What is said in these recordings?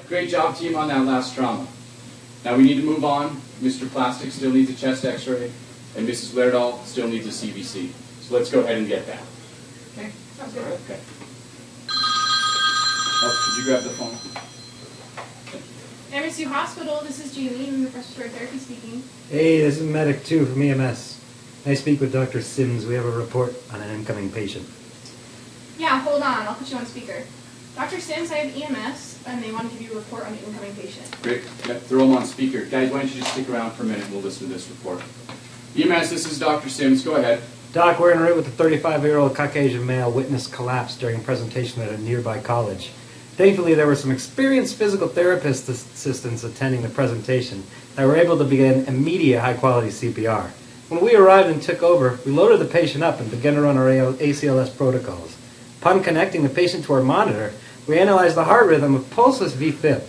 Great job, team, on that last trauma. Now we need to move on. Mr. Plastic still needs a chest x-ray, and Mrs. Laerdal still needs a CBC. So let's go ahead and get that. Okay, sounds good. Okay. Oh, could you grab the phone? MSU Hospital, this is Jaylene, respiratory therapy speaking. Hey, this is Medic 2 from EMS. I speak with Dr. Sims. We have a report on an incoming patient. Yeah, hold on, I'll put you on speaker. Dr. Sims, I have EMS, and they want to give you a report on the incoming patient. Great. Yep, throw them on speaker. Guys, why don't you just stick around for a minute and we'll listen to this report. EMS, this is Dr. Sims. Go ahead. Doc, we're en route with a 35-year-old Caucasian male witnessed collapse during a presentation at a nearby college. Thankfully, there were some experienced physical therapist assistants attending the presentation that were able to begin immediate high-quality CPR. When we arrived and took over, we loaded the patient up and began to run our ACLS protocols. Upon connecting the patient to our monitor, we analyzed the heart rhythm of pulseless VFib.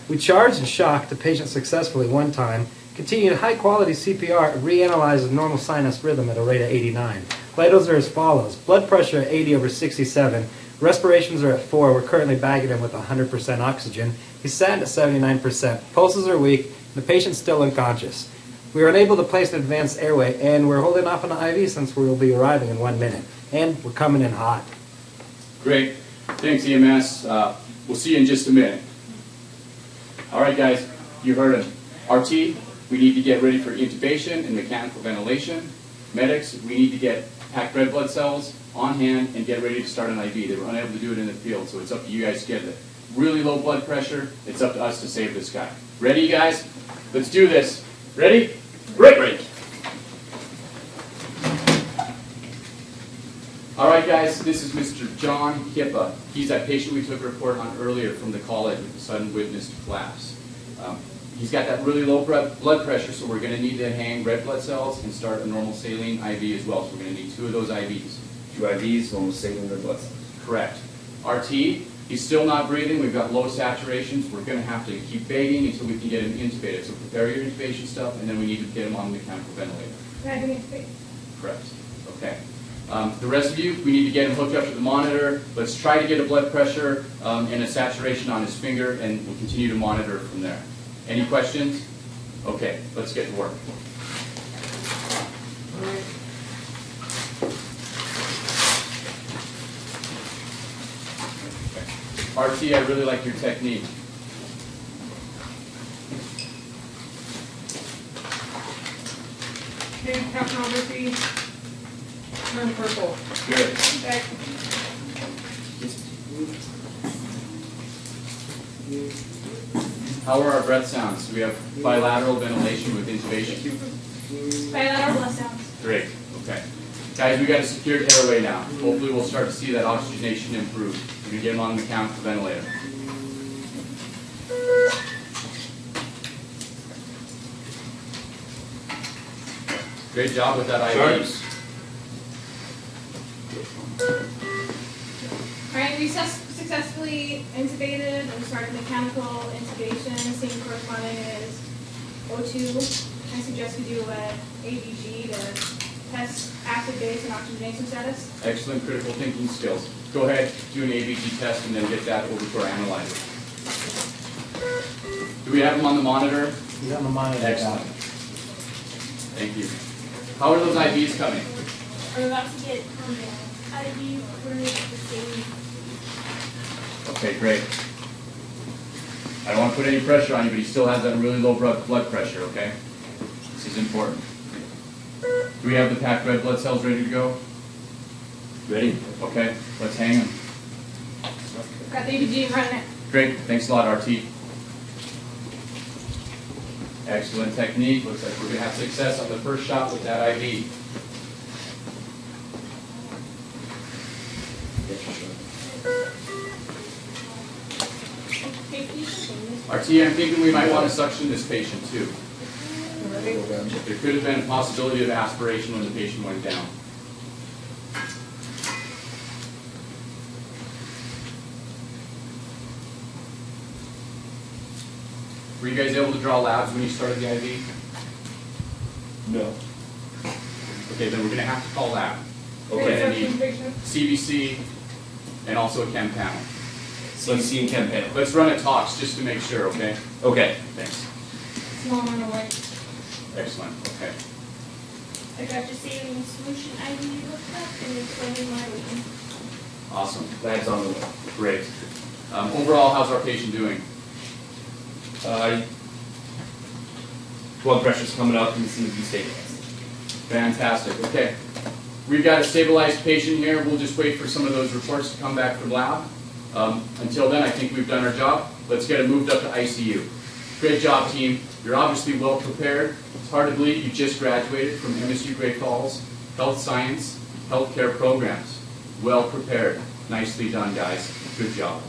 We charged and shocked the patient successfully one time, continued high-quality CPR, and reanalyzed the normal sinus rhythm at a rate of 89. Vitals are as follows. Blood pressure at 80/67. Respirations are at 4. We're currently bagging him with 100% oxygen. He's sat at 79%. Pulses are weak, and the patient's still unconscious. We were unable to place an advanced airway, and we're holding off on the IV since we will be arriving in 1 minute. And we're coming in hot. Great. Thanks, EMS. We'll see you in just a minute. All right, guys, you heard him. RT, we need to get ready for intubation and mechanical ventilation. Medics, we need to get packed red blood cells on hand and get ready to start an IV. They were unable to do it in the field, so it's up to you guys to get it. Really low blood pressure, it's up to us to save this guy. Ready, guys? Let's do this. Ready? Break. All right, guys, this is Mr. John Kippa. He's that patient we took a report on earlier from the college with the sudden witnessed collapse. He's got that really low blood pressure, so we're going to need to hang red blood cells and start a normal saline IV as well. So we're going to need 2 of those IVs. 2 IVs, normal saline red blood cells. Correct. RT, he's still not breathing. We've got low saturations. We're going to have to keep begging until we can get him intubated. So prepare your intubation stuff, and then we need to get him on the mechanical ventilator. Can I do intubate? Correct. Okay. The rest of you, we need to get him hooked up to the monitor. Let's try to get a blood pressure and a saturation on his finger, and we'll continue to monitor from there. Any questions? Okay, let's get to work. RT, I really like your technique. Okay, capnography. Turn purple. Good. Okay. How are our breath sounds? Do we have bilateral ventilation with intubation? Bilateral blood sounds. Great. Okay. Guys, we got a secured airway now. Hopefully we'll start to see that oxygenation improve. We're going to get him on the mechanical ventilator. Great job with that IV. Alright, we successfully intubated and started mechanical intubation. Same corresponding is O2. I suggest we do an ABG to test acid base and oxygenation status. Excellent critical thinking skills. Go ahead, do an ABG test, and then get that over to our analyzer. Do we have him on the monitor? He's on the monitor. Excellent. Thank you. How are those IVs coming? We're about to get IV for the same. Okay, great. I don't want to put any pressure on you, but he still has that really low blood pressure, okay? This is important. Do we have the packed red blood cells ready to go? Ready? Okay, let's hang them. Got the ABG running it. Great, thanks a lot, RT. Excellent technique. Looks like we're going to have success on the first shot with that IV. RT, I'm thinking we might want to suction this patient too. There could have been a possibility of aspiration when the patient went down. Were you guys able to draw labs when you started the IV? No. Okay, then we're going to have to call lab. Okay. I need CBC and also a chem panel. CNC and chem panel. Let's run a tox just to make sure, okay? Okay. Thanks. Small amount of white. Excellent, okay. I got your saving solution ID looked up and it's running my reading. Awesome. That's on the way. Great. Overall, how's our patient doing? Blood pressure's coming up and seems to be stabilized. Fantastic, okay. We've got a stabilized patient here. We'll just wait for some of those reports to come back from lab. Until then, I think we've done our job. Let's get it moved up to ICU. Great job, team. You're obviously well prepared. It's hard to believe you just graduated from MSU Great Falls Health Science Healthcare Programs. Well prepared. Nicely done, guys. Good job.